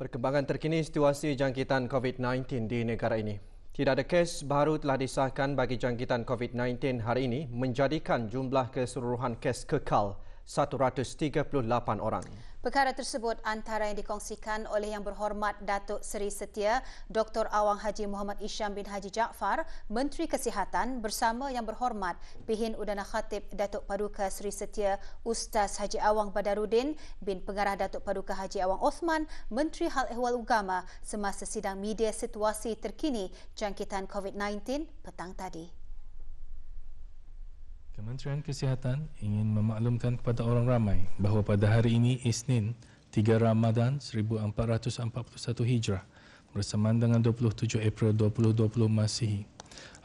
Perkembangan terkini situasi jangkitan COVID-19 di negara ini. Tidak ada kes baru telah disahkan bagi jangkitan COVID-19 hari ini menjadikan jumlah keseluruhan kes kekal 138 orang. Perkara tersebut antara yang dikongsikan oleh Yang Berhormat Datuk Seri Setia Dr. Awang Haji Muhammad Isham bin Haji Jaafar, Menteri Kesihatan bersama Yang Berhormat Pihin Udana Khatib Datuk Paduka Seri Setia Ustaz Haji Awang Badaruddin bin Pengarah Datuk Paduka Haji Awang Osman, Menteri Hal Ehwal Agama semasa sidang media situasi terkini jangkitan COVID-19 petang tadi. Kementerian Kesihatan ingin memaklumkan kepada orang ramai bahawa pada hari ini Isnin 3 Ramadan 1441 Hijrah bersamaan dengan 27 April 2020 Masihi.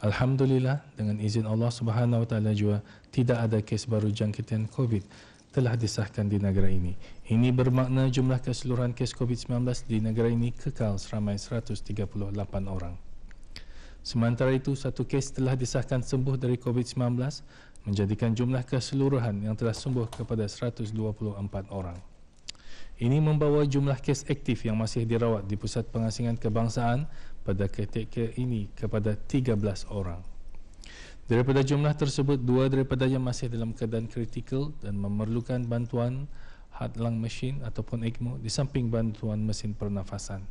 Alhamdulillah, dengan izin Allah Subhanahu Wa Taala juga tidak ada kes baru jangkitan COVID telah disahkan di negara ini. Ini bermakna jumlah keseluruhan kes COVID-19 di negara ini kekal seramai 138 orang. Sementara itu, satu kes telah disahkan sembuh dari COVID-19 menjadikan jumlah keseluruhan yang telah sembuh kepada 124 orang. Ini membawa jumlah kes aktif yang masih dirawat di Pusat Pengasingan Kebangsaan pada ketika ini kepada 13 orang. Daripada jumlah tersebut, 2 daripadanya masih dalam keadaan kritikal dan memerlukan bantuan heart-lung machine ataupun ECMO di samping bantuan mesin pernafasan.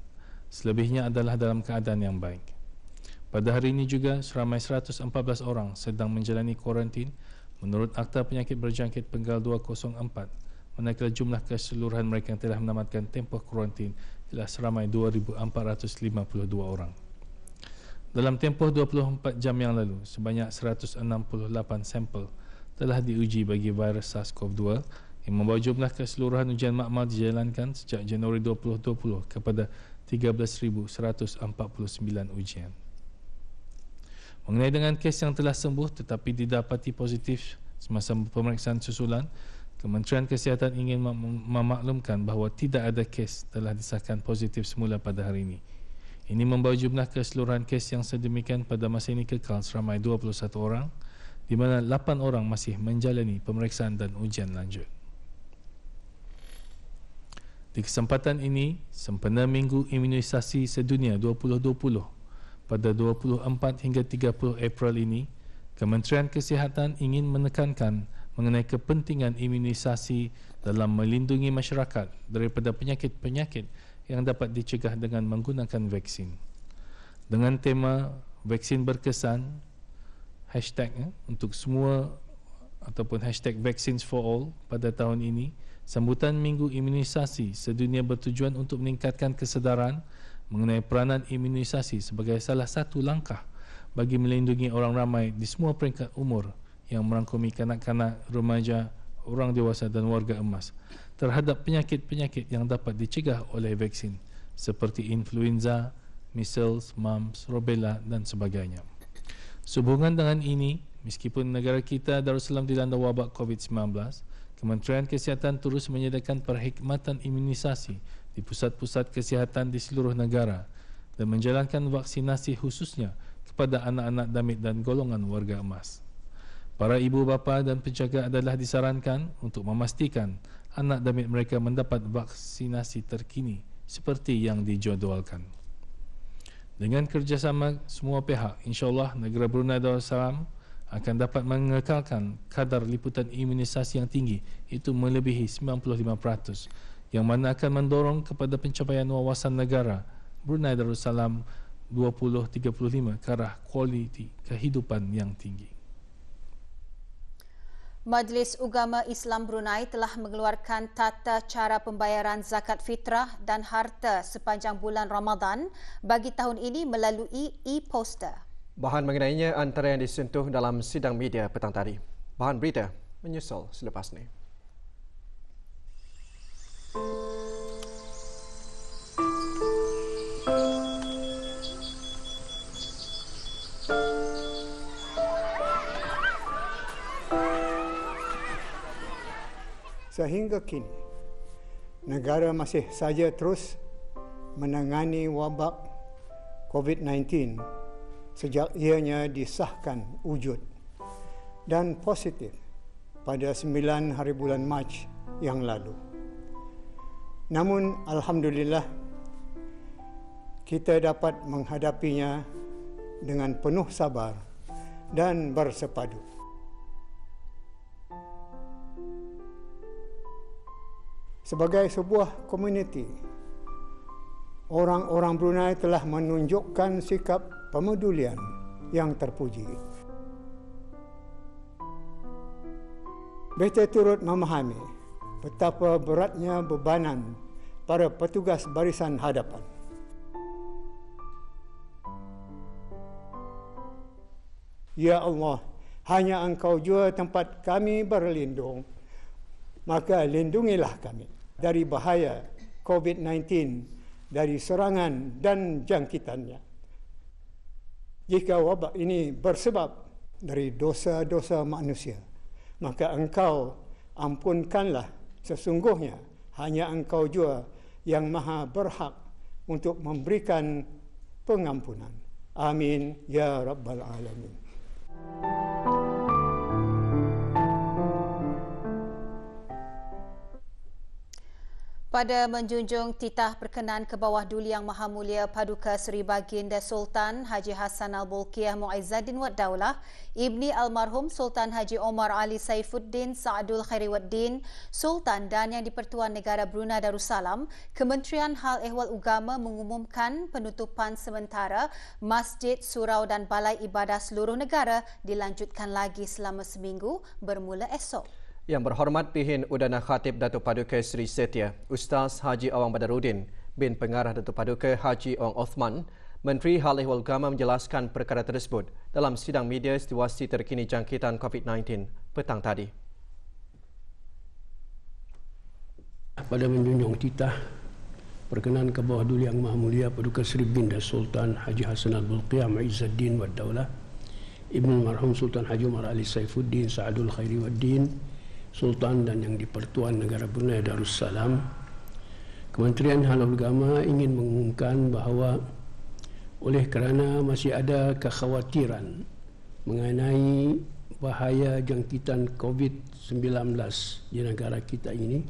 Selebihnya adalah dalam keadaan yang baik. Pada hari ini juga, seramai 114 orang sedang menjalani kuarantin menurut Akta Penyakit Berjangkit Penggal 204, manakala jumlah keseluruhan mereka yang telah menamatkan tempoh kuarantin ialah seramai 2,452 orang. Dalam tempoh 24 jam yang lalu, sebanyak 168 sampel telah diuji bagi virus SARS-CoV-2 yang membawa jumlah keseluruhan ujian makmal dijalankan sejak Januari 2020 kepada 13,149 ujian. Mengenai dengan kes yang telah sembuh tetapi didapati positif semasa pemeriksaan susulan, Kementerian Kesihatan ingin memaklumkan bahawa tidak ada kes telah disahkan positif semula pada hari ini. Ini membawa jumlah keseluruhan kes yang sedemikian pada masa ini kekal seramai 21 orang, di mana 8 orang masih menjalani pemeriksaan dan ujian lanjut. Di kesempatan ini, sempena Minggu Imunisasi Sedunia 2020, pada 24 hingga 30 April ini, Kementerian Kesihatan ingin menekankan mengenai kepentingan imunisasi dalam melindungi masyarakat daripada penyakit-penyakit yang dapat dicegah dengan menggunakan vaksin. Dengan tema vaksin berkesan, hashtag untuk semua ataupun hashtag Vaccines for All pada tahun ini, sambutan Minggu Imunisasi Sedunia bertujuan untuk meningkatkan kesedaran mengenai peranan imunisasi sebagai salah satu langkah bagi melindungi orang ramai di semua peringkat umur yang merangkumi kanak-kanak, remaja, orang dewasa dan warga emas terhadap penyakit-penyakit yang dapat dicegah oleh vaksin seperti influenza, measles, mumps, rubella dan sebagainya. Sehubungan dengan ini, meskipun negara kita Darussalam dilanda wabak COVID-19, Kementerian Kesihatan terus menyediakan perkhidmatan imunisasi di pusat-pusat kesihatan di seluruh negara dan menjalankan vaksinasi khususnya kepada anak-anak damit dan golongan warga emas. Para ibu bapa dan penjaga adalah disarankan untuk memastikan anak damit mereka mendapat vaksinasi terkini seperti yang dijadualkan. Dengan kerjasama semua pihak, insya-Allah negara Brunei Darussalam akan dapat mengekalkan kadar liputan imunisasi yang tinggi, itu melebihi 95%, yang mana akan mendorong kepada pencapaian wawasan negara Brunei Darussalam 2035 ke arah kualiti kehidupan yang tinggi. Majlis Ugama Islam Brunei telah mengeluarkan tata cara pembayaran zakat fitrah dan harta sepanjang bulan Ramadan bagi tahun ini melalui e-poster. Bahan mengenainya antara yang disentuh dalam sidang media petang tadi. Bahan berita menyusul selepas ini. Sehingga kini, negara masih saja terus menangani wabak COVID-19 sejak ianya disahkan wujud dan positif pada 9 hari bulan Mac yang lalu. Namun, alhamdulillah, kita dapat menghadapinya dengan penuh sabar dan bersepadu. Sebagai sebuah komuniti, orang-orang Brunei telah menunjukkan sikap pemedulian yang terpuji. Beta turut memahami betapa beratnya bebanan para petugas barisan hadapan. Ya Allah, hanya Engkau jua tempat kami berlindung, maka lindungilah kami dari bahaya COVID-19, dari serangan dan jangkitannya. Jika wabak ini bersebab dari dosa-dosa manusia, maka Engkau ampunkanlah. Sesungguhnya hanya Engkau jua yang maha berhak untuk memberikan pengampunan. Amin ya Rabbal Alamin. Pada menjunjung titah perkenan ke bawah Duli Yang Maha Mulia Paduka Seri Baginda Sultan Haji Hassan Al-Bolkiah Muizzaddin Wad Daulah, Ibni Almarhum Sultan Haji Omar Ali Saifuddin Saadul Khairi Waddin, Sultan dan Yang di-Pertuan Negara Brunei Darussalam, Kementerian Hal Ehwal Ugama mengumumkan penutupan sementara masjid, surau dan balai ibadah seluruh negara dilanjutkan lagi selama seminggu bermula esok. Yang berhormat Pihin Udana Khatib Datuk Paduka Seri Setia, Ustaz Haji Awang Badaruddin bin Pengarah Datuk Paduka Haji Ong Othman, Menteri Hal Ehwal Ugama menjelaskan perkara tersebut dalam sidang media situasi terkini jangkitan COVID-19 petang tadi. Pada menjunjung titah perkenan ke bawah Duli Yang Maha Mulia Paduka Seri Baginda Sultan Haji Hassan Al-Bolkiah Muizzaddin Wad Daulah, Ibnu Almarhum Sultan Haji Omar Ali Saifuddin Saadul Khairi Waddin, Sultan dan Yang di-Pertuan Negara Brunei Darussalam, Kementerian Hal Agama ingin mengumumkan bahawa oleh kerana masih ada kekhawatiran mengenai bahaya jangkitan COVID-19 di negara kita ini,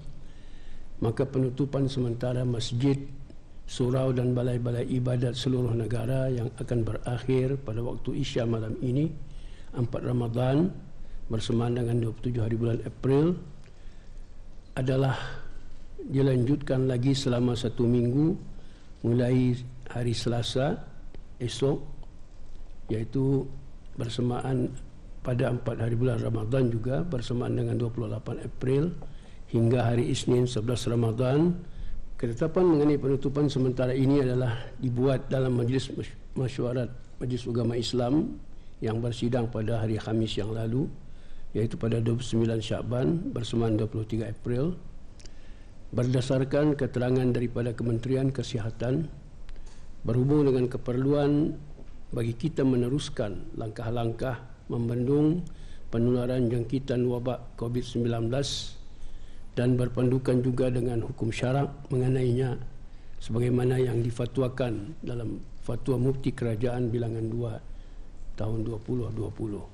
maka penutupan sementara masjid, surau dan balai-balai ibadat seluruh negara yang akan berakhir pada waktu Isya malam ini, 4 Ramadan, bersamaan dengan 27 hari bulan April, adalah dilanjutkan lagi selama 1 minggu mulai hari Selasa esok, iaitu bersamaan pada 4 hari bulan Ramadan juga bersamaan dengan 28 April hingga hari Isnin 11 Ramadan. Ketetapan mengenai penutupan sementara ini adalah dibuat dalam Majlis Mesyuarat Majlis Ugama Islam yang bersidang pada hari Khamis yang lalu, iaitu pada 29 Syakban bersamaan 23 April, berdasarkan keterangan daripada Kementerian Kesihatan berhubung dengan keperluan bagi kita meneruskan langkah-langkah membendung penularan jangkitan wabak COVID-19 dan berpandukan juga dengan hukum syarak mengenainya sebagaimana yang difatwakan dalam Fatwa Mufti Kerajaan Bilangan 2 tahun 2020.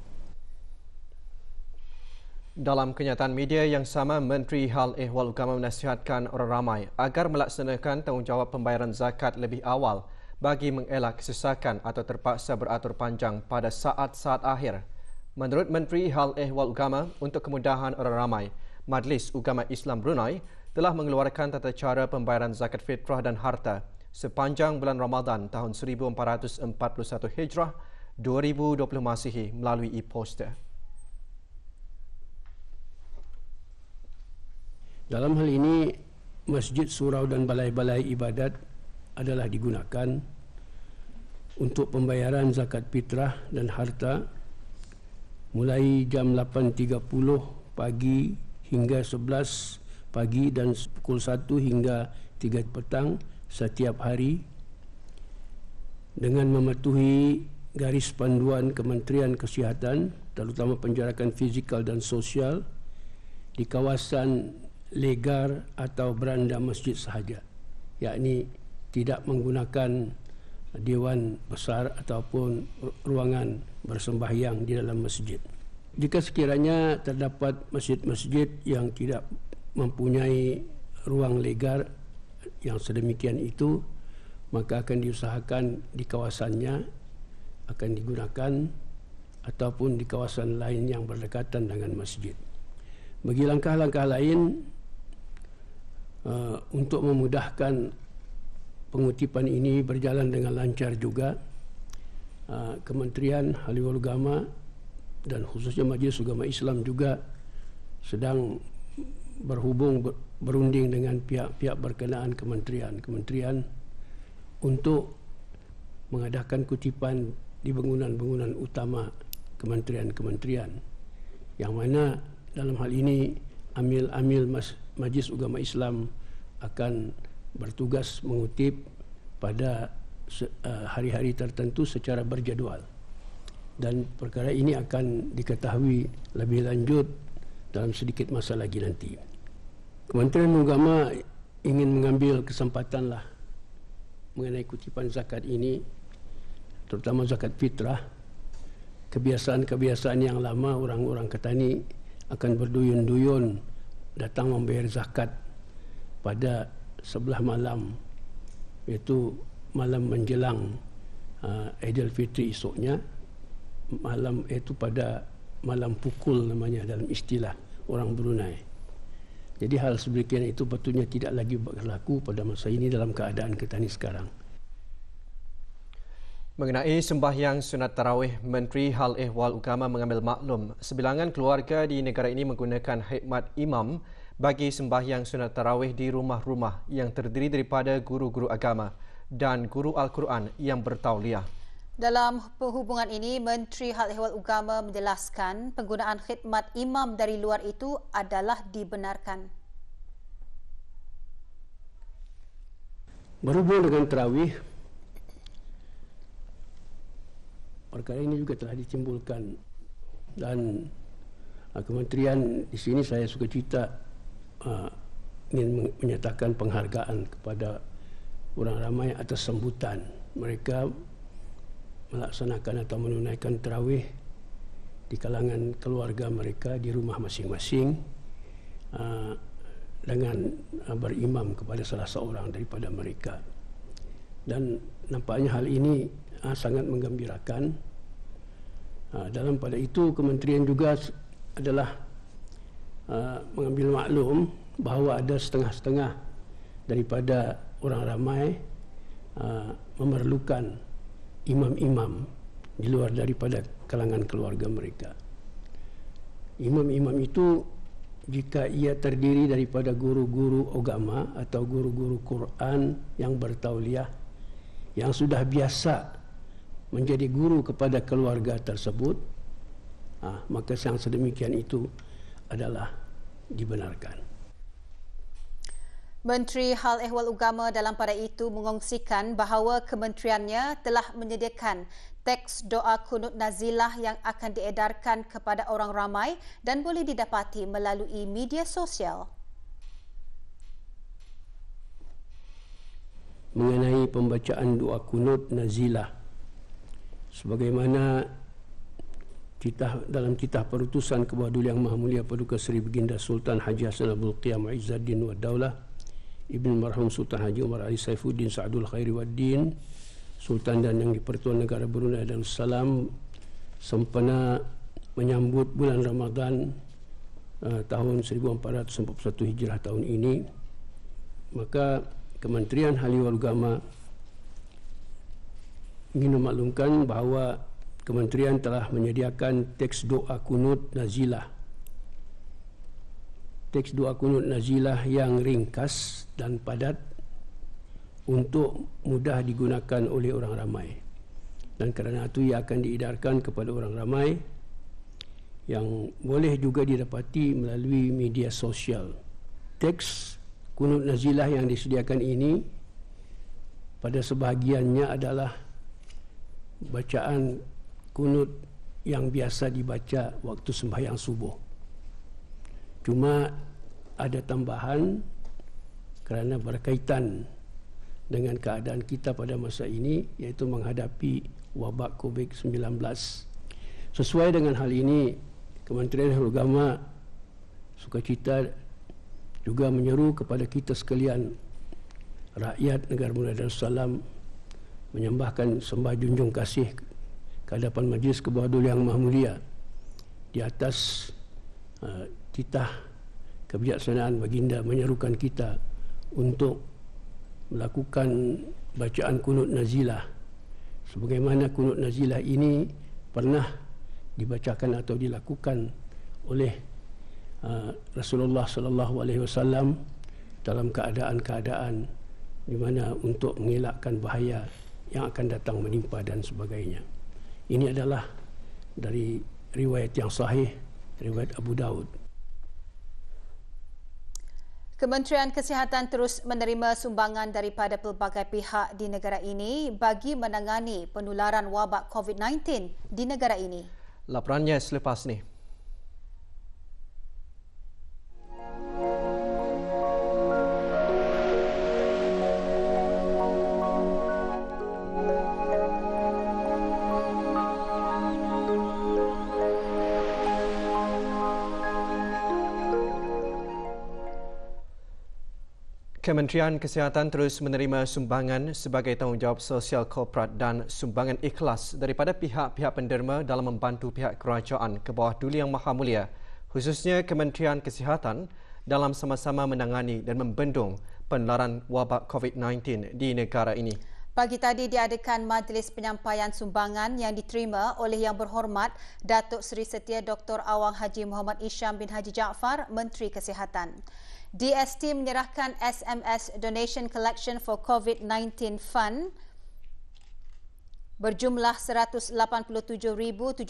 Dalam kenyataan media yang sama, Menteri Hal Ehwal Ugama menasihatkan orang ramai agar melaksanakan tanggungjawab pembayaran zakat lebih awal bagi mengelak kesesakan atau terpaksa beratur panjang pada saat-saat akhir. Menurut Menteri Hal Ehwal Ugama, untuk kemudahan orang ramai, Majlis Ugama Islam Brunei telah mengeluarkan tata cara pembayaran zakat fitrah dan harta sepanjang bulan Ramadan tahun 1441 Hijrah 2020 Masihi melalui e-posta. Dalam hal ini, masjid, surau dan balai-balai ibadat adalah digunakan untuk pembayaran zakat fitrah dan harta mulai jam 8.30 pagi hingga 11 pagi dan pukul 1 hingga 3 petang setiap hari dengan mematuhi garis panduan Kementerian Kesihatan, terutama penjarakan fizikal dan sosial di kawasan legar atau beranda masjid sahaja, yakni tidak menggunakan dewan besar ataupun ruangan bersembahyang di dalam masjid. Jika sekiranya terdapat masjid-masjid yang tidak mempunyai ruang legar yang sedemikian itu, maka akan diusahakan di kawasannya akan digunakan ataupun di kawasan lain yang berdekatan dengan masjid. Bagi langkah-langkah lain untuk memudahkan pengutipan ini berjalan dengan lancar juga, Kementerian Haliwal Agama dan khususnya Majlis Ugama Islam juga sedang berunding dengan pihak-pihak berkenaan kementerian untuk mengadakan kutipan di bangunan-bangunan utama kementerian-kementerian, yang mana dalam hal ini amil-amil Majlis Ugama Islam akan bertugas mengutip pada hari-hari tertentu secara berjadual, dan perkara ini akan diketahui lebih lanjut dalam sedikit masa lagi nanti. Kementerian Agama ingin mengambil kesempatanlah mengenai kutipan zakat ini, terutama zakat fitrah. Kebiasaan-kebiasaan yang lama orang-orang Ketani akan berduyun-duyun datang membayar zakat pada sebelah malam, iaitu malam menjelang Aidilfitri esoknya, malam itu pada malam pukul namanya dalam istilah orang Brunei. Jadi hal sebegian itu patutnya tidak lagi berlaku pada masa ini dalam keadaan Ketani sekarang. Mengenai sembahyang sunat tarawih, Menteri Hal Ehwal Agama mengambil maklum sebilangan keluarga di negara ini menggunakan khidmat imam bagi sembahyang sunat tarawih di rumah-rumah yang terdiri daripada guru-guru agama dan guru Al-Quran yang bertauliah. Dalam perhubungan ini, Menteri Hal Ehwal Agama menjelaskan penggunaan khidmat imam dari luar itu adalah dibenarkan. Berhubung dengan tarawih, perkara ini juga telah ditimbulkan, dan kementerian di sini saya sukacita ingin menyatakan penghargaan kepada orang ramai atas sambutan mereka melaksanakan atau menunaikan tarawih di kalangan keluarga mereka di rumah masing-masing dengan berimam kepada salah seorang daripada mereka. Dan nampaknya hal ini sangat menggembirakan. Dalam pada itu kementerian juga adalah mengambil maklum bahawa ada setengah-setengah daripada orang ramai memerlukan imam-imam di luar daripada kalangan keluarga mereka. Imam-imam itu jika ia terdiri daripada guru-guru agama atau guru-guru Quran yang bertauliah, yang sudah biasa menjadi guru kepada keluarga tersebut, maka yang sedemikian itu adalah dibenarkan. Menteri Hal Ehwal Agama dalam pada itu mengongsikan bahawa kementeriannya telah menyediakan teks doa kunut nazilah yang akan diedarkan kepada orang ramai dan boleh didapati melalui media sosial. Mengenai pembacaan doa kunut nazilah, sebagaimana dalam titah perutusan ke bawah Duli Yang Maha Mulia Paduka Seri Baginda Sultan Haji Hassanal Bolkiah Izzaddin wa Daulah Ibn Marhum Sultan Haji Umar Ali Saifuddin Sa'adul Khairi Waddin, Sultan dan Yang di-Pertuan Negara Brunei Darussalam, sempena menyambut bulan Ramadan tahun 1441 Hijrah tahun ini, maka Kementerian Haliwal Agama ingin memaklumkan bahawa kementerian telah menyediakan teks doa kunut nazilah. Teks doa kunut nazilah yang ringkas dan padat untuk mudah digunakan oleh orang ramai. Dan kerana itu ia akan diedarkan kepada orang ramai, yang boleh juga didapati melalui media sosial. Teks kunut nazilah yang disediakan ini pada sebahagiannya adalah bacaan kunut yang biasa dibaca waktu sembahyang subuh. Cuma ada tambahan kerana berkaitan dengan keadaan kita pada masa ini, iaitu menghadapi wabak COVID-19. Sesuai dengan hal ini, Kementerian Agama sukacita juga menyeru kepada kita sekalian, rakyat negara Brunei Darussalam, menyembahkan sembah junjung kasih ke hadapan Majlis Kebawah Duli Yang Maha Mulia di atas titah kebijaksanaan baginda menyerukan kita untuk melakukan bacaan kunut nazilah sebagaimana kunut nazilah ini pernah dibacakan atau dilakukan oleh Rasulullah sallallahu alaihi wasallam dalam keadaan-keadaan di mana untuk mengelakkan bahaya yang akan datang menimpa dan sebagainya. Ini adalah dari riwayat yang sahih, riwayat Abu Daud. Kementerian Kesihatan terus menerima sumbangan daripada pelbagai pihak di negara ini bagi menangani penularan wabak COVID-19 di negara ini. Laporannya selepas ini. Kementerian Kesihatan terus menerima sumbangan sebagai tanggungjawab sosial korporat dan sumbangan ikhlas daripada pihak-pihak penderma dalam membantu pihak kerajaan ke bawah Duli Yang Maha Mulia, khususnya Kementerian Kesihatan dalam sama-sama menangani dan membendung penularan wabak COVID-19 di negara ini. Pagi tadi diadakan majlis penyampaian sumbangan yang diterima oleh Yang Berhormat Datuk Seri Setia Dr. Awang Haji Muhammad Isham bin Haji Jaafar, Menteri Kesihatan. DST menyerahkan SMS Donation Collection for COVID-19 Fund berjumlah RM187,707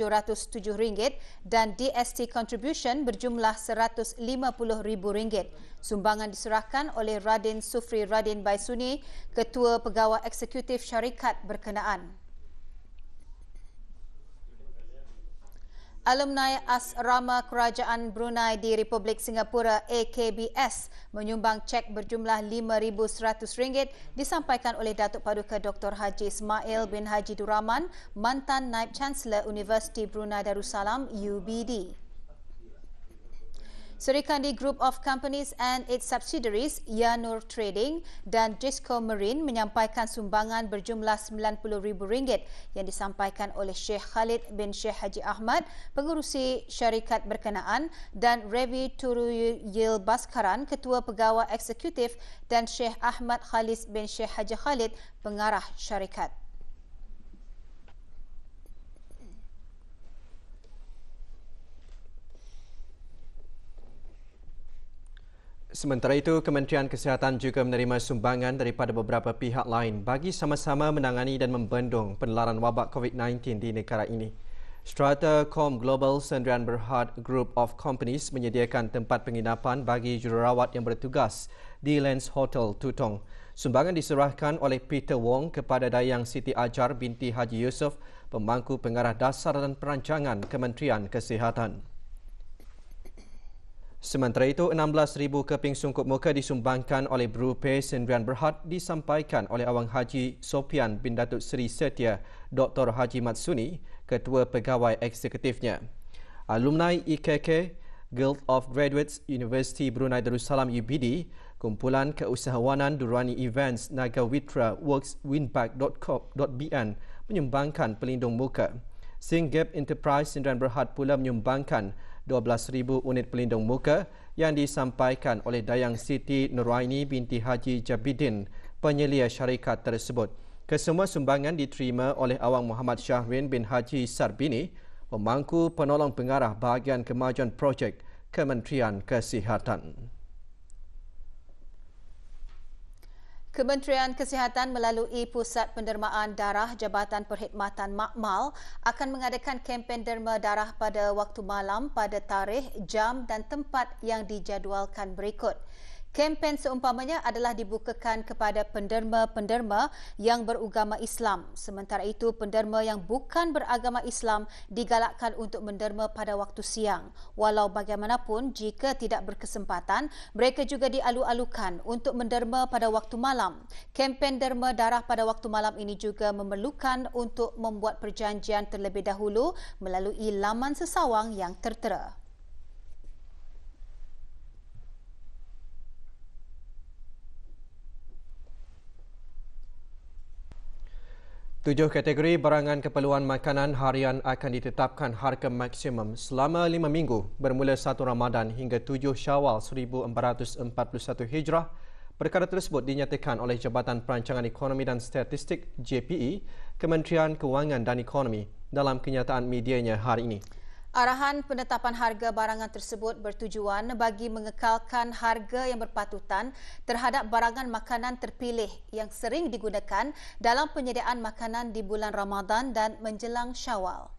dan DST Contribution berjumlah RM150,000. Sumbangan diserahkan oleh Radin Sufri Radin Baisuni, Ketua Pegawai Eksekutif Syarikat berkenaan. Alumni Asrama Kerajaan Brunei di Republik Singapura AKBS menyumbang cek berjumlah RM5,100 disampaikan oleh Datuk Paduka Dr. Haji Ismail bin Haji Duraman, mantan Naib Chancellor Universiti Brunei Darussalam UBD. Serikandi Group of Companies and its subsidiaries, Yanur Trading dan Gisco Marine menyampaikan sumbangan berjumlah RM90,000 yang disampaikan oleh Sheikh Khalid bin Sheikh Haji Ahmad, pengurusi syarikat berkenaan, dan Revi Turuyil Baskaran, Ketua Pegawai Eksekutif, dan Sheikh Ahmad Khalis bin Sheikh Haji Khalid, pengarah syarikat. Sementara itu, Kementerian Kesihatan juga menerima sumbangan daripada beberapa pihak lain bagi sama-sama menangani dan membendung penularan wabak COVID-19 di negara ini. Strata Com Global Sdn Bhd Group of Companies menyediakan tempat penginapan bagi jururawat yang bertugas di Lens Hotel Tutong. Sumbangan diserahkan oleh Peter Wong kepada Dayang Siti Ajar binti Haji Yusof, pemangku pengarah dasar dan perancangan Kementerian Kesihatan. Sementara itu, 16,000 keping sungkup muka disumbangkan oleh Brupei Sdn Bhd disampaikan oleh Awang Haji Sopian bin Datuk Seri Setia Dr. Haji Matsuni, Ketua Pegawai Eksekutifnya. Alumni IKK, Guild of Graduates Universiti Brunei Darussalam UBD, Kumpulan Keusahawanan Durrani Events Naga Witra Works Winback.com.bn menyumbangkan pelindung muka. Singgap Enterprise Sdn Bhd pula menyumbangkan 12,000 unit pelindung muka yang disampaikan oleh Dayang Siti Nuraini binti Haji Jabidin, penyelia syarikat tersebut. Kesemua sumbangan diterima oleh Awang Muhammad Syahrin bin Haji Sarbini, pemangku penolong pengarah bahagian kemajuan projek Kementerian Kesihatan. Kementerian Kesihatan melalui Pusat Pendermaan Darah Jabatan Perkhidmatan Makmal akan mengadakan kempen derma darah pada waktu malam pada tarikh, jam dan tempat yang dijadualkan berikut. Kempen seumpamanya adalah dibukakan kepada penderma-penderma yang beragama Islam. Sementara itu, penderma yang bukan beragama Islam digalakkan untuk menderma pada waktu siang. Walau bagaimanapun, jika tidak berkesempatan, mereka juga dialu-alukan untuk menderma pada waktu malam. Kempen derma darah pada waktu malam ini juga memerlukan untuk membuat perjanjian terlebih dahulu melalui laman sesawang yang tertera. 7 kategori barangan keperluan makanan harian akan ditetapkan harga maksimum selama 5 minggu bermula 1 Ramadan hingga 7 Syawal 1441 Hijrah. Perkara tersebut dinyatakan oleh Jabatan Perancangan Ekonomi dan Statistik JPE, Kementerian Kewangan dan Ekonomi dalam kenyataan medianya hari ini. Arahan penetapan harga barangan tersebut bertujuan bagi mengekalkan harga yang berpatutan terhadap barangan makanan terpilih yang sering digunakan dalam penyediaan makanan di bulan Ramadan dan menjelang Syawal.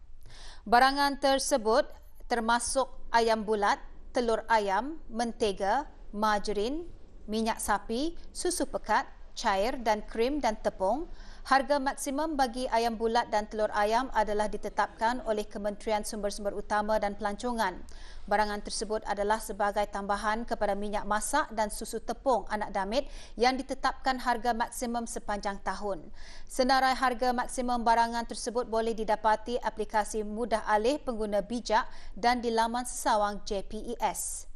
Barangan tersebut termasuk ayam bulat, telur ayam, mentega, margarin, minyak sapi, susu pekat, cair dan krim dan tepung. Harga maksimum bagi ayam bulat dan telur ayam adalah ditetapkan oleh Kementerian Sumber-Sumber Utama dan Pelancongan. Barangan tersebut adalah sebagai tambahan kepada minyak masak dan susu tepung anak damit yang ditetapkan harga maksimum sepanjang tahun. Senarai harga maksimum barangan tersebut boleh didapati aplikasi mudah alih pengguna bijak dan di laman sesawang JPES.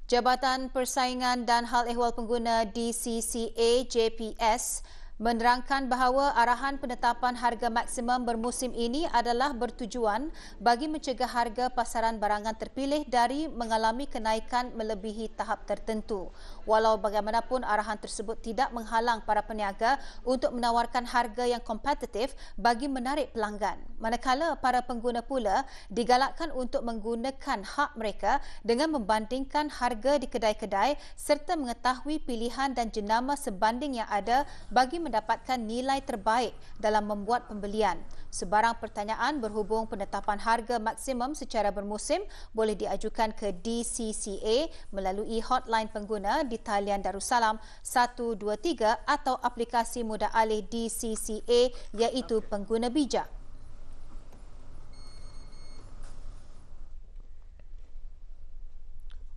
Jabatan Persaingan dan Hal Ehwal Pengguna DCCA JPS menerangkan bahawa arahan penetapan harga maksimum bermusim ini adalah bertujuan bagi mencegah harga pasaran barangan terpilih dari mengalami kenaikan melebihi tahap tertentu. Walau bagaimanapun, arahan tersebut tidak menghalang para peniaga untuk menawarkan harga yang kompetitif bagi menarik pelanggan. Manakala para pengguna pula digalakkan untuk menggunakan hak mereka dengan membandingkan harga di kedai-kedai serta mengetahui pilihan dan jenama sebanding yang ada bagi mendapatkan nilai terbaik dalam membuat pembelian. Sebarang pertanyaan berhubung penetapan harga maksimum secara bermusim boleh diajukan ke DCCA melalui hotline pengguna di talian Darussalam 123 atau aplikasi mudah alih DCCA iaitu Pengguna Bijak.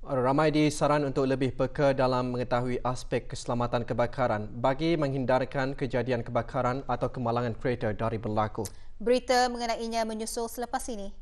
Ramai disaran untuk lebih peka dalam mengetahui aspek keselamatan kebakaran bagi menghindarkan kejadian kebakaran atau kemalangan kereta dari berlaku. Berita mengenainya menyusul selepas ini.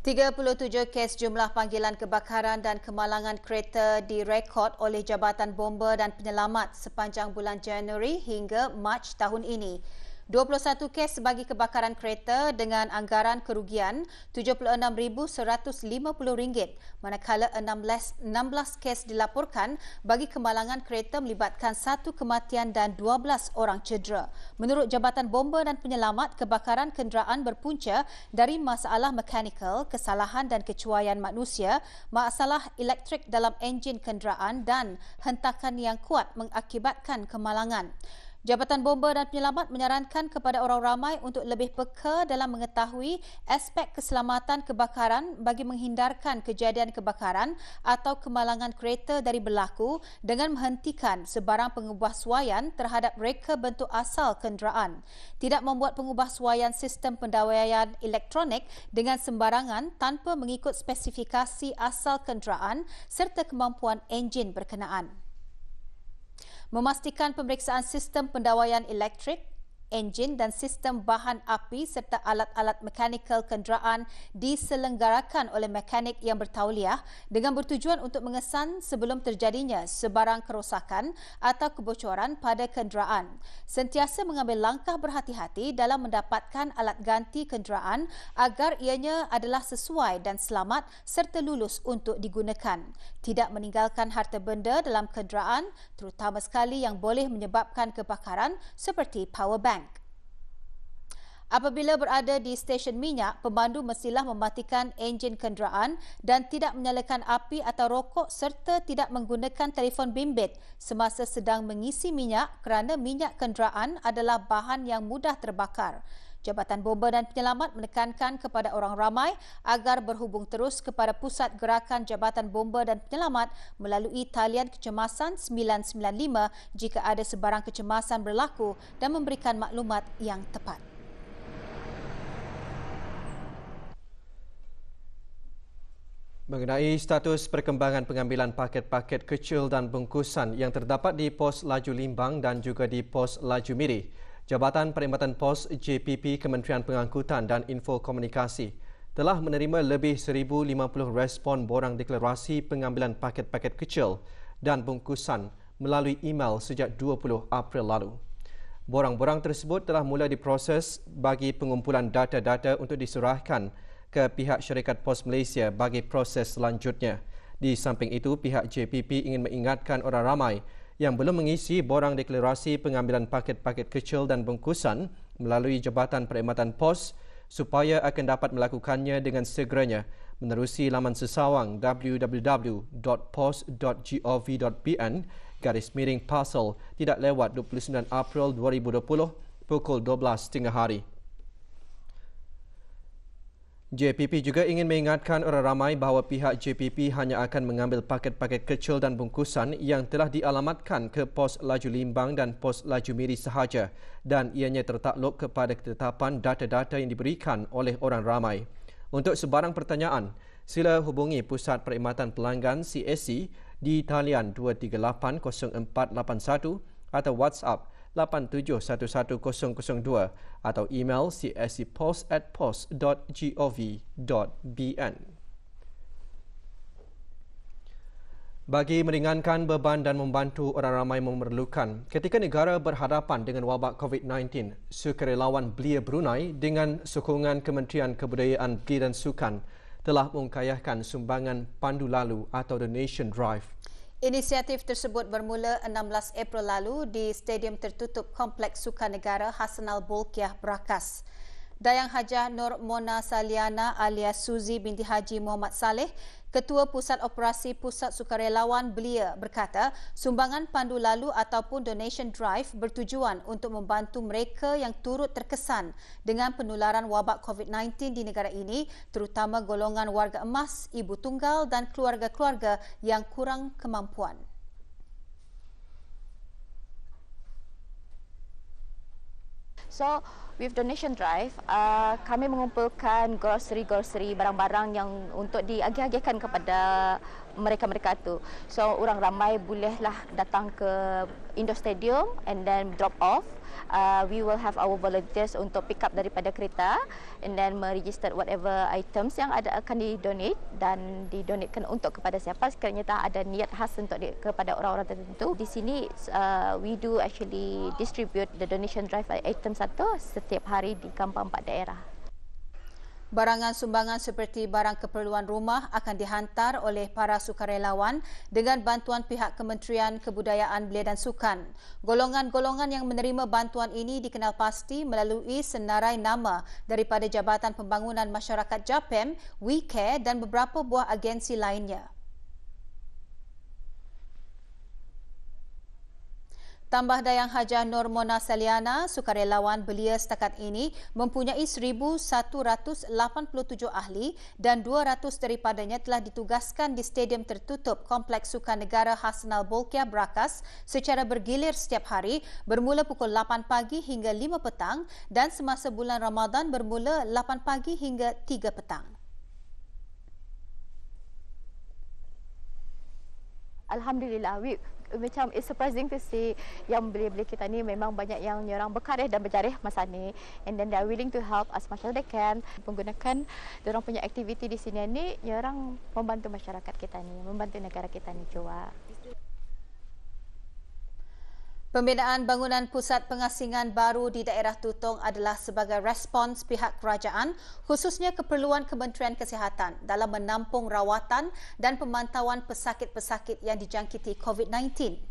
...37 kes jumlah panggilan kebakaran dan kemalangan kereta direkod oleh Jabatan Bomba dan Penyelamat sepanjang bulan Januari hingga Mac tahun ini. 21 kes bagi kebakaran kereta dengan anggaran kerugian RM76,150, manakala 16 kes dilaporkan bagi kemalangan kereta melibatkan 1 kematian dan 12 orang cedera. Menurut Jabatan Bomba dan Penyelamat, kebakaran kenderaan berpunca dari masalah mekanikal, kesalahan dan kecuaian manusia, masalah elektrik dalam enjin kenderaan dan hentakan yang kuat mengakibatkan kemalangan. Jabatan Bomba dan Penyelamat menyarankan kepada orang ramai untuk lebih peka dalam mengetahui aspek keselamatan kebakaran bagi menghindarkan kejadian kebakaran atau kemalangan kereta dari berlaku dengan menghentikan sebarang pengubahsuaian terhadap reka bentuk asal kenderaan, tidak membuat pengubahsuaian sistem pendawaian elektronik dengan sembarangan tanpa mengikut spesifikasi asal kenderaan serta kemampuan enjin berkenaan. Memastikan pemeriksaan sistem pendawaian elektrik, enjin dan sistem bahan api serta alat-alat mekanikal kenderaan diselenggarakan oleh mekanik yang bertauliah dengan bertujuan untuk mengesan sebelum terjadinya sebarang kerosakan atau kebocoran pada kenderaan. Sentiasa mengambil langkah berhati-hati dalam mendapatkan alat ganti kenderaan agar ianya adalah sesuai dan selamat serta lulus untuk digunakan. Tidak meninggalkan harta benda dalam kenderaan, terutama sekali yang boleh menyebabkan kebakaran seperti power bank. Apabila berada di stesen minyak, pemandu mestilah mematikan enjin kenderaan dan tidak menyalakan api atau rokok serta tidak menggunakan telefon bimbit semasa sedang mengisi minyak kerana minyak kenderaan adalah bahan yang mudah terbakar. Jabatan Bomba dan Penyelamat menekankan kepada orang ramai agar berhubung terus kepada Pusat Gerakan Jabatan Bomba dan Penyelamat melalui talian kecemasan 995 jika ada sebarang kecemasan berlaku dan memberikan maklumat yang tepat. Mengenai status perkembangan pengambilan paket-paket kecil dan bungkusan yang terdapat di pos laju Limbang dan juga di pos laju Miri, Jabatan Perkhidmatan Pos JPP Kementerian Pengangkutan dan Info Komunikasi telah menerima lebih 1,050 respon borang deklarasi pengambilan paket-paket kecil dan bungkusan melalui email sejak 20 April lalu. Borang-borang tersebut telah mula diproses bagi pengumpulan data-data untuk diserahkan ke pihak Syarikat Pos Malaysia bagi proses selanjutnya. Di samping itu, pihak JPP ingin mengingatkan orang ramai yang belum mengisi borang deklarasi pengambilan paket-paket kecil dan bungkusan melalui Jabatan Perkhidmatan Pos supaya akan dapat melakukannya dengan segeranya menerusi laman sesawang www.pos.gov.bn/parcel tidak lewat 29 April 2020 pukul 12.30 hari. JPP juga ingin mengingatkan orang ramai bahawa pihak JPP hanya akan mengambil paket-paket kecil dan bungkusan yang telah dialamatkan ke pos laju Limbang dan pos laju Miri sahaja dan ianya tertakluk kepada ketetapan data-data yang diberikan oleh orang ramai. Untuk sebarang pertanyaan, sila hubungi Pusat Perkhidmatan Pelanggan CSC di talian 2380481 atau WhatsApp 87110002 atau email cscpos@pos.gov.bn. Bagi meringankan beban dan membantu orang ramai memerlukan, ketika negara berhadapan dengan wabak COVID-19, sukarelawan Belia Brunei dengan sokongan Kementerian Kebudayaan, Belia dan Sukan telah mengkayahkan sumbangan pandu lalu atau donation drive. Inisiatif tersebut bermula 16 April lalu di Stadium Tertutup Kompleks Sukan Negara Hassanal Bolkiah, Berakas. Dayang Hajah Nur Mona Saliana alias Suzi binti Haji Muhammad Saleh, Ketua Pusat Operasi Pusat Sukarelawan Belia berkata, sumbangan pandu lalu ataupun donation drive bertujuan untuk membantu mereka yang turut terkesan dengan penularan wabak COVID-19 di negara ini, terutama golongan warga emas, ibu tunggal dan keluarga-keluarga yang kurang kemampuan. So, with donation drive, kami mengumpulkan grocery barang-barang yang untuk diagih-agihkan kepada mereka-mereka itu. So, orang ramai bolehlah datang ke Indo Stadium and then drop off. We will have our volunteers untuk pick up daripada kereta and then meregister whatever items yang ada akan didonate dan didonatkan untuk kepada siapa sekiranya tak ada niat khas untuk kepada orang-orang tertentu. Di sini we do actually distribute the donation drive item satu setiap hari di kampung 4 daerah. Barangan sumbangan seperti barang keperluan rumah akan dihantar oleh para sukarelawan dengan bantuan pihak Kementerian Kebudayaan, Belia dan Sukan. Golongan-golongan yang menerima bantuan ini dikenal pasti melalui senarai nama daripada Jabatan Pembangunan Masyarakat JAPEM, WeCare dan beberapa buah agensi lainnya. Tambah Dayang Hajah Nur Mona Saliana, sukarelawan Belia setakat ini mempunyai 1,187 ahli dan 200 daripadanya telah ditugaskan di Stadium Tertutup Kompleks Sukan Negara Hassanal Bolkiah, Berakas secara bergilir setiap hari bermula pukul 8 pagi hingga 5 petang dan semasa bulan Ramadan bermula 8 pagi hingga 3 petang. Alhamdulillah, macam it's surprising to see yang belia-belia kita ni memang banyak yang orang berkarya dan berjarih masa ni, and then they are willing to help as much as they can. Menggunakan orang punya aktiviti di sini ni, orang membantu masyarakat kita ni, membantu negara kita ni juga. Pembinaan bangunan pusat pengasingan baru di daerah Tutong adalah sebagai respons pihak kerajaan, khususnya keperluan Kementerian Kesihatan dalam menampung rawatan dan pemantauan pesakit-pesakit yang dijangkiti COVID-19.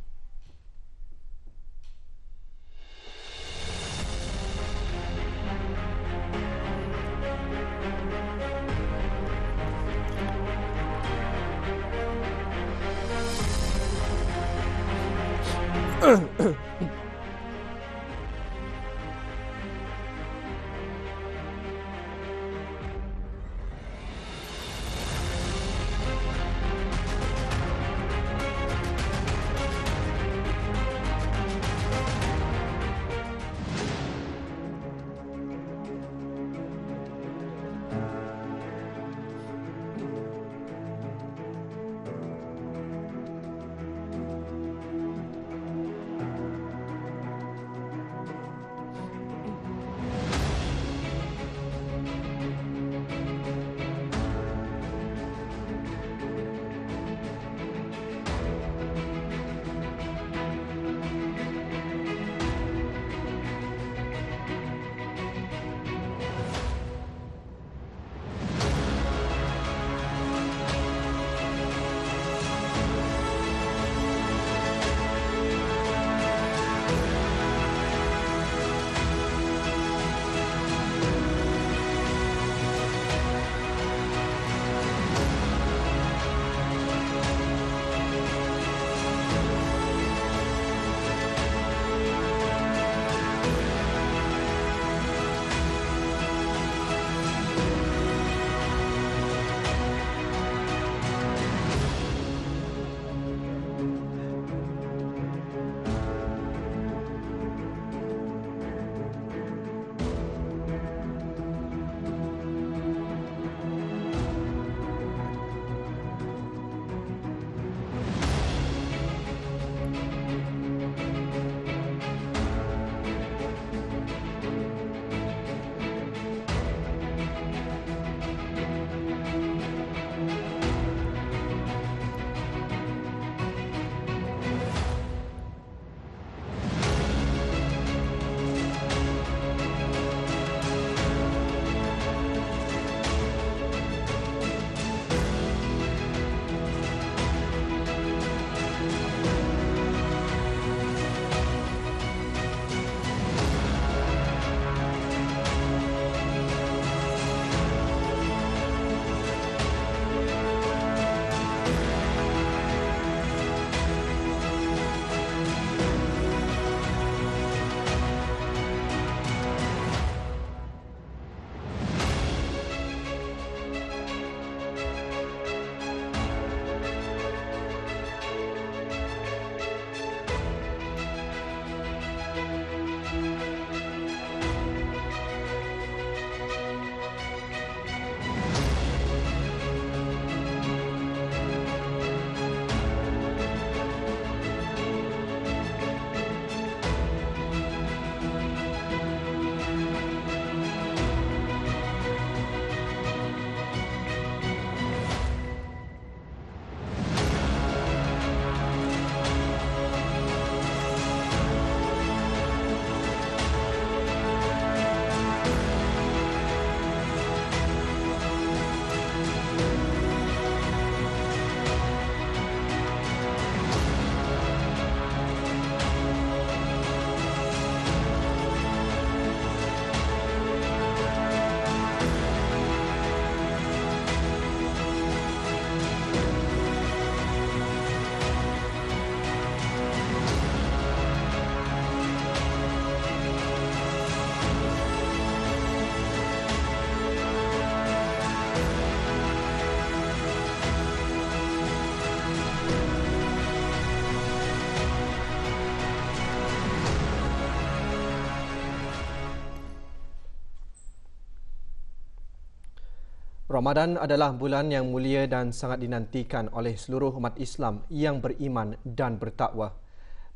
Ramadan adalah bulan yang mulia dan sangat dinantikan oleh seluruh umat Islam yang beriman dan bertakwa.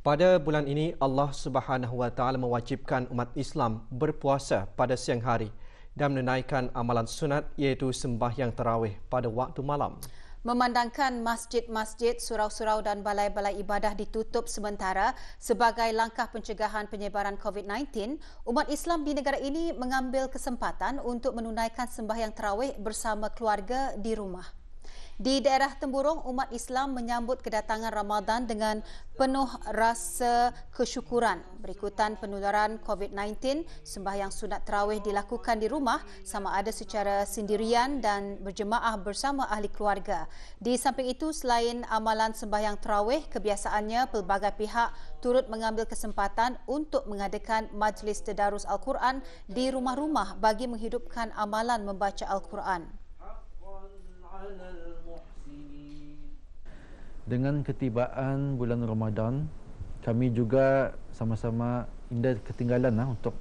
Pada bulan ini, Allah Subhanahu Wa Taala mewajibkan umat Islam berpuasa pada siang hari dan menunaikan amalan sunat iaitu sembahyang tarawih pada waktu malam. Memandangkan masjid-masjid, surau-surau dan balai-balai ibadah ditutup sementara sebagai langkah pencegahan penyebaran COVID-19, umat Islam di negara ini mengambil kesempatan untuk menunaikan sembahyang tarawih bersama keluarga di rumah. Di daerah Temburong, umat Islam menyambut kedatangan Ramadan dengan penuh rasa kesyukuran. Berikutan penularan COVID-19, sembahyang sunat tarawih dilakukan di rumah sama ada secara sendirian dan berjemaah bersama ahli keluarga. Di samping itu, selain amalan sembahyang tarawih, kebiasaannya pelbagai pihak turut mengambil kesempatan untuk mengadakan majlis tadarus Al-Quran di rumah-rumah bagi menghidupkan amalan membaca Al-Quran. Dengan ketibaan bulan Ramadan, kami juga sama-sama tidak ketinggalan untuk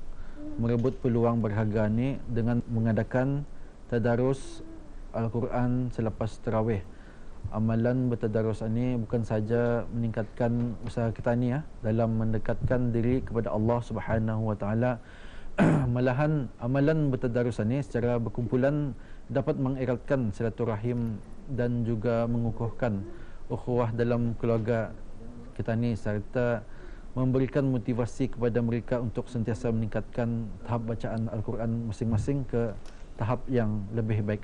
merebut peluang berharga ini dengan mengadakan tadarus Al-Quran selepas tarawih. Amalan bertadarus ini bukan saja meningkatkan usaha kita ni dalam mendekatkan diri kepada Allah Subhanahu Wa Taala, malahan amalan bertadarus ini secara berkumpulan dapat mengeratkan silaturahim dan juga mengukuhkan ukhuwah dalam keluarga kita ni serta memberikan motivasi kepada mereka untuk sentiasa meningkatkan tahap bacaan Al-Quran masing-masing ke tahap yang lebih baik.